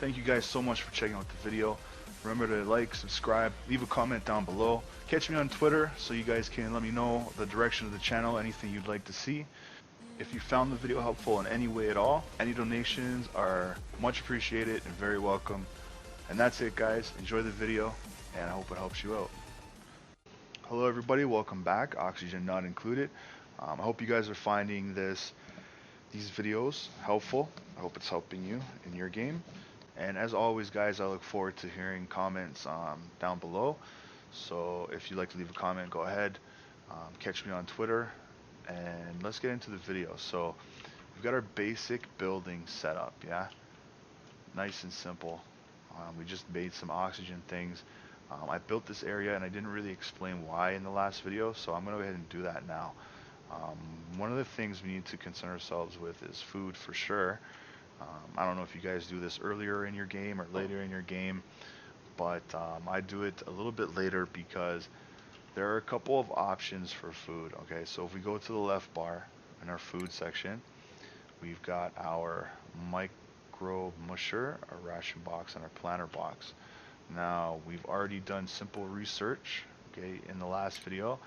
Thank you guys so much for checking out the video. Remember to like, subscribe, leave a comment down below. Catch me on Twitter so you guys can let me know the direction of the channel, anything you'd like to see. If you found the video helpful in any way at all, any donations are much appreciated and very welcome. And that's it, guys. Enjoy the video, and I hope it helps you out. Hello everybody, welcome back. Oxygen not included. I hope you guys are finding these videos helpful. I hope it's helping you in your game. And as always, guys, I look forward to hearing comments down below. So if you'd like to leave a comment, go ahead. Catch me on Twitter, and let's get into the video. So we've got our basic building set up, yeah? Nice and simple. We just made some oxygen things. I built this area and I didn't really explain why in the last video, so I'm going to go ahead and do that now. One of the things we need to concern ourselves with is food for sure. I don't know if you guys do this earlier in your game or later in your game, but I do it a little bit later because there are a couple of options for food. Okay, so if we go to the left bar in our food section, we've got our micro musher, our ration box, and our planter box. Now we've already done simple research, okay, in the last video,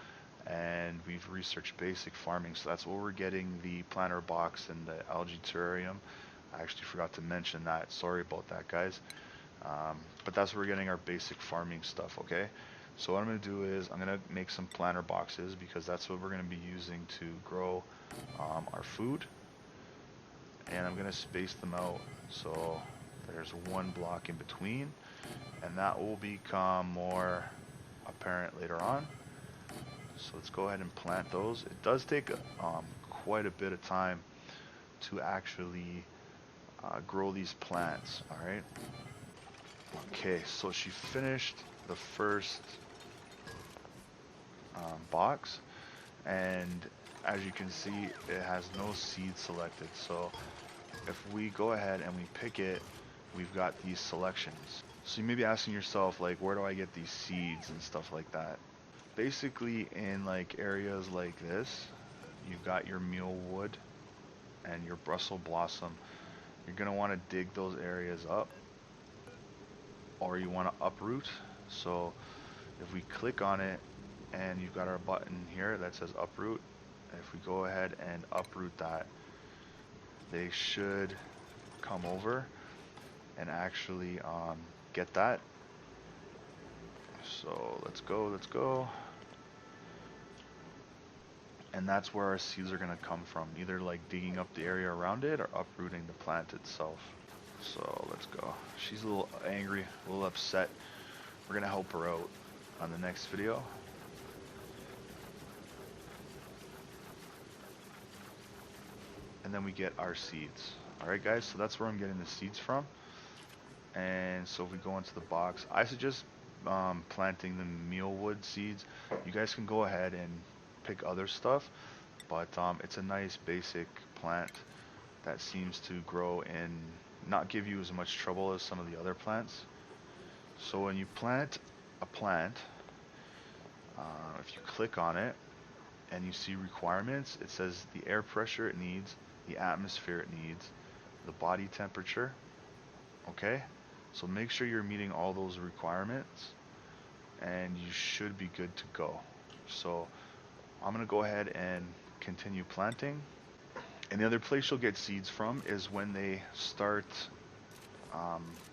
and we've researched basic farming, so that's where we're getting the planter box and the algae terrarium. I actually forgot to mention that, sorry about that, guys. But that's where we're getting our basic farming stuff, okay? So what I'm going to do is I'm going to make some planter boxes because that's what we're going to be using to grow our food, and I'm going to space them out so there's one block in between, and that will become more apparent later on. So let's go ahead and plant those. It does take quite a bit of time to actually grow these plants. Alright. Okay, so she finished the first box, and as you can see, it has no seed selected. So if we go ahead and we pick it, we've got these selections. So you may be asking yourself, like, where do I get these seeds and stuff like that? Basically, in like areas like this, you've got your mealwood and your Brussels blossom. You're going to want to dig those areas up, or you want to uproot. So if we click on it, and you've got our button here that says uproot, if we go ahead and uproot that, they should come over and actually get that. So let's go. And that's where our seeds are going to come from, either like digging up the area around it or uprooting the plant itself. So let's go. She's a little angry, a little upset. We're going to help her out on the next video. And then we get our seeds. Alright guys, so that's where I'm getting the seeds from. And so if we go into the box, I suggest planting the mealwood seeds. You guys can go ahead and pick other stuff, but it's a nice basic plant that seems to grow and not give you as much trouble as some of the other plants. So when you plant a plant, if you click on it and you see requirements, it says the air pressure it needs, the atmosphere it needs, the body temperature. Okay, so make sure you're meeting all those requirements and you should be good to go. So I'm gonna go ahead and continue planting. And the other place you'll get seeds from is when they start,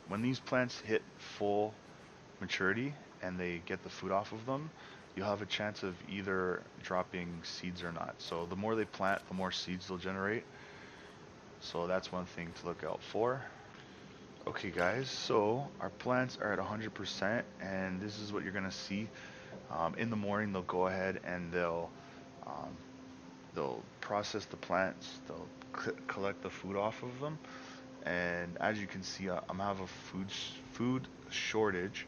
when these plants hit full maturity and they get the food off of them, you'll have a chance of either dropping seeds or not. So the more they plant, the more seeds they'll generate. So that's one thing to look out for. Okay guys, so our plants are at 100%, and this is what you're gonna see. In the morning they'll go ahead and they'll process the plants, they'll collect the food off of them, and as you can see, I'm gonna have a food shortage.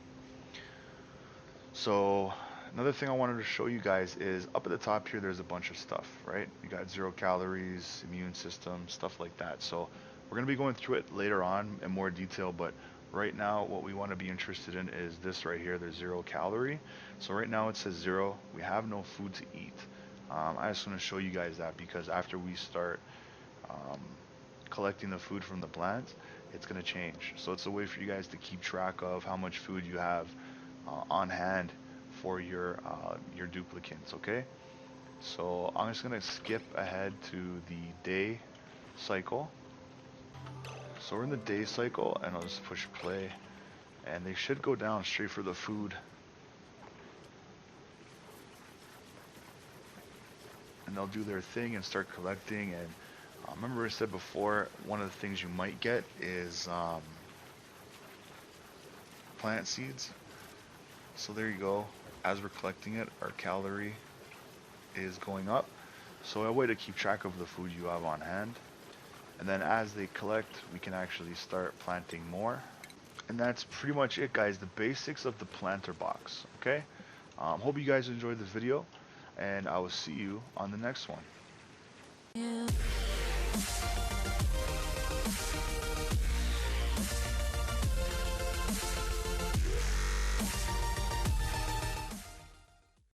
So another thing I wanted to show you guys is up at the top here there's a bunch of stuff, right? You got 0 calories, immune system, stuff like that. So we're going to be going through it later on in more detail, but right now what we want to be interested in is this right here, the 0 calorie. So right now it says 0, we have no food to eat. I just want to show you guys that because after we start collecting the food from the plants, it's going to change. So it's a way for you guys to keep track of how much food you have on hand for your duplicants, okay? So I'm just going to skip ahead to the day cycle. So we're in the day cycle, and I'll just push play, and they should go down straight for the food. And they'll do their thing and start collecting. And remember I said before, one of the things you might get is plant seeds. So there you go. As we're collecting it, our calorie is going up. So a way to keep track of the food you have on hand. And then as they collect, we can actually start planting more. And that's pretty much it, guys. The basics of the planter box. Okay. Hope you guys enjoyed the video, and I will see you on the next one.